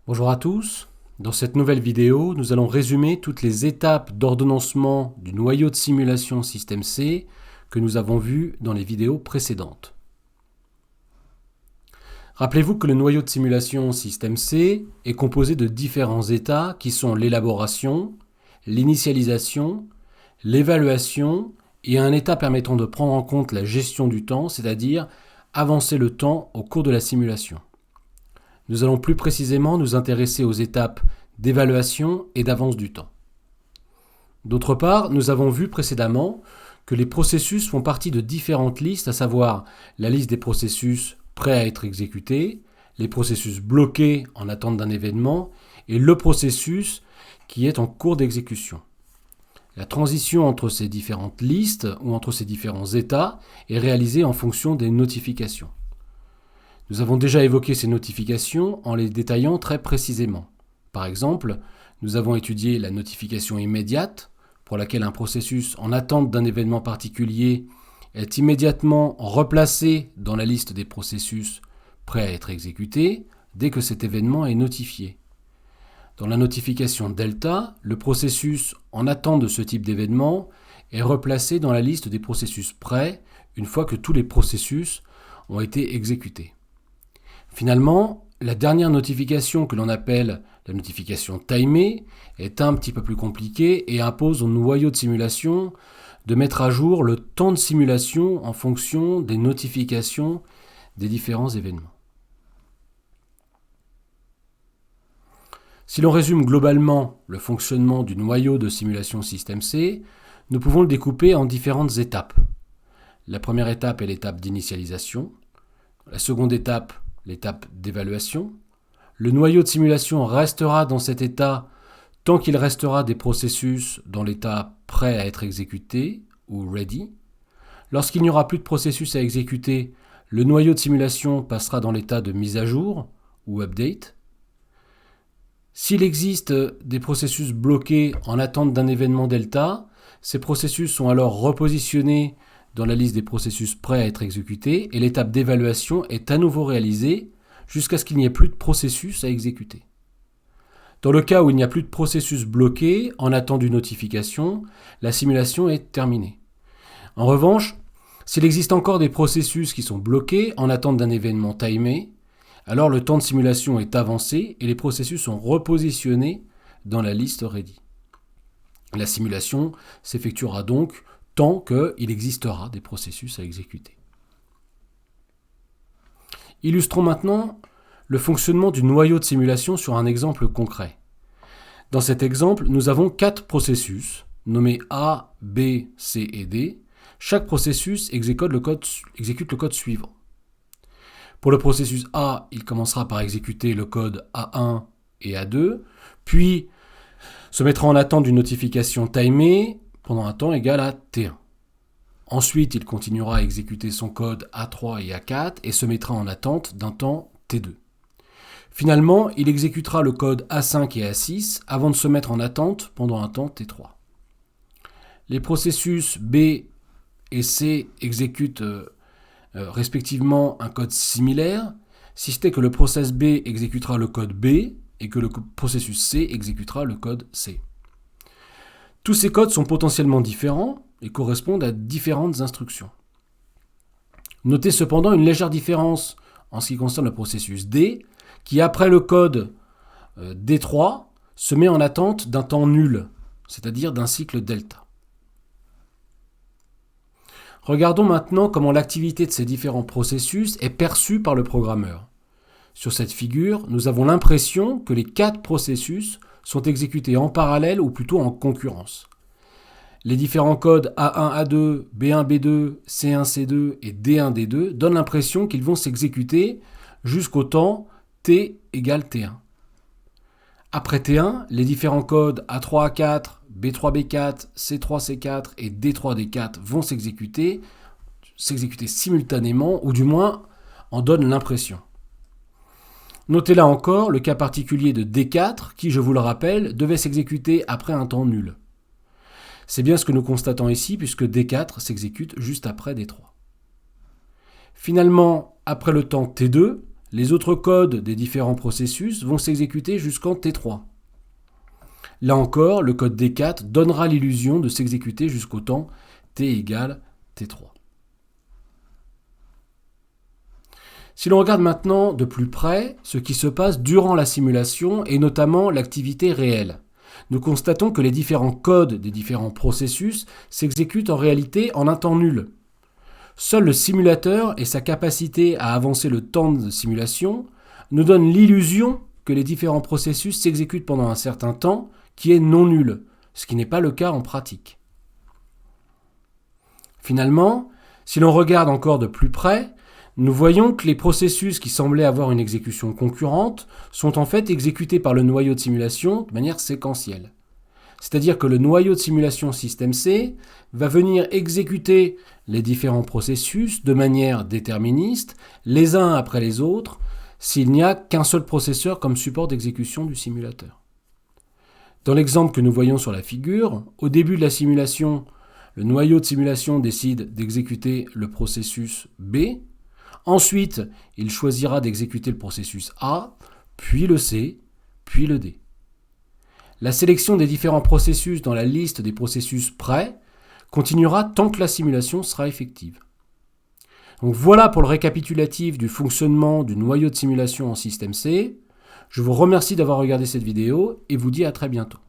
Bonjour à tous, dans cette nouvelle vidéo, nous allons résumer toutes les étapes d'ordonnancement du noyau de simulation système C que nous avons vues dans les vidéos précédentes. Rappelez-vous que le noyau de simulation système C est composé de différents états qui sont l'élaboration, l'initialisation, l'évaluation et un état permettant de prendre en compte la gestion du temps, c'est-à-dire avancer le temps au cours de la simulation. Nous allons plus précisément nous intéresser aux étapes d'évaluation et d'avance du temps. D'autre part, nous avons vu précédemment que les processus font partie de différentes listes, à savoir la liste des processus prêts à être exécutés, les processus bloqués en attente d'un événement et le processus qui est en cours d'exécution. La transition entre ces différentes listes ou entre ces différents états est réalisée en fonction des notifications. Nous avons déjà évoqué ces notifications en les détaillant très précisément. Par exemple, nous avons étudié la notification immédiate, pour laquelle un processus en attente d'un événement particulier est immédiatement replacé dans la liste des processus prêts à être exécutés dès que cet événement est notifié. Dans la notification delta, le processus en attente de ce type d'événement est replacé dans la liste des processus prêts une fois que tous les processus ont été exécutés. Finalement, la dernière notification que l'on appelle la notification timée est un petit peu plus compliquée et impose au noyau de simulation de mettre à jour le temps de simulation en fonction des notifications des différents événements. Si l'on résume globalement le fonctionnement du noyau de simulation système C, nous pouvons le découper en différentes étapes. La première étape est l'étape d'initialisation. La seconde étape, l'étape d'évaluation. Le noyau de simulation restera dans cet état tant qu'il restera des processus dans l'état prêt à être exécuté ou ready. Lorsqu'il n'y aura plus de processus à exécuter, le noyau de simulation passera dans l'état de mise à jour ou update. S'il existe des processus bloqués en attente d'un événement delta, ces processus sont alors repositionnés dans la liste des processus prêts à être exécutés et l'étape d'évaluation est à nouveau réalisée jusqu'à ce qu'il n'y ait plus de processus à exécuter. Dans le cas où il n'y a plus de processus bloqués en attente d'une notification, la simulation est terminée. En revanche, s'il existe encore des processus qui sont bloqués en attente d'un événement timé, alors le temps de simulation est avancé et les processus sont repositionnés dans la liste ready. La simulation s'effectuera donc tant qu'il existera des processus à exécuter. Illustrons maintenant le fonctionnement du noyau de simulation sur un exemple concret. Dans cet exemple, nous avons 4 processus, nommés A, B, C et D. Chaque processus exécute le code suivant. Pour le processus A, il commencera par exécuter le code A1 et A2, puis se mettra en attente d'une notification timée pendant un temps égal à T1. Ensuite, il continuera à exécuter son code A3 et A4 et se mettra en attente d'un temps T2. Finalement, il exécutera le code A5 et A6 avant de se mettre en attente pendant un temps T3. Les processus B et C exécutent respectivement un code similaire, si ce n'est que le process B exécutera le code B et que le processus C exécutera le code C. Tous ces codes sont potentiellement différents et correspondent à différentes instructions. Notez cependant une légère différence en ce qui concerne le processus D, qui après le code D3 se met en attente d'un temps nul, c'est-à-dire d'un cycle delta. Regardons maintenant comment l'activité de ces différents processus est perçue par le programmeur. Sur cette figure, nous avons l'impression que les 4 processus sont exécutés en parallèle ou plutôt en concurrence. Les différents codes A1, A2, B1, B2, C1, C2 et D1, D2 donnent l'impression qu'ils vont s'exécuter jusqu'au temps T égale T1. Après T1, les différents codes A3, A4, B3, B4, C3, C4 et D3, D4 vont s'exécuter simultanément, ou du moins en donnent l'impression. Notez là encore le cas particulier de D4 qui, je vous le rappelle, devait s'exécuter après un temps nul. C'est bien ce que nous constatons ici puisque D4 s'exécute juste après D3. Finalement, après le temps T2, les autres codes des différents processus vont s'exécuter jusqu'en T3. Là encore, le code D4 donnera l'illusion de s'exécuter jusqu'au temps T égale T3. Si l'on regarde maintenant de plus près ce qui se passe durant la simulation et notamment l'activité réelle, nous constatons que les différents codes des différents processus s'exécutent en réalité en un temps nul. Seul le simulateur et sa capacité à avancer le temps de simulation nous donnent l'illusion que les différents processus s'exécutent pendant un certain temps qui est non nul, ce qui n'est pas le cas en pratique. Finalement, si l'on regarde encore de plus près, nous voyons que les processus qui semblaient avoir une exécution concurrente sont en fait exécutés par le noyau de simulation de manière séquentielle. C'est-à-dire que le noyau de simulation système C va venir exécuter les différents processus de manière déterministe, les uns après les autres, s'il n'y a qu'un seul processeur comme support d'exécution du simulateur. Dans l'exemple que nous voyons sur la figure, au début de la simulation, le noyau de simulation décide d'exécuter le processus B. Ensuite, il choisira d'exécuter le processus A, puis le C, puis le D. La sélection des différents processus dans la liste des processus prêts continuera tant que la simulation sera effective. Donc voilà pour le récapitulatif du fonctionnement du noyau de simulation en système C. Je vous remercie d'avoir regardé cette vidéo et vous dis à très bientôt.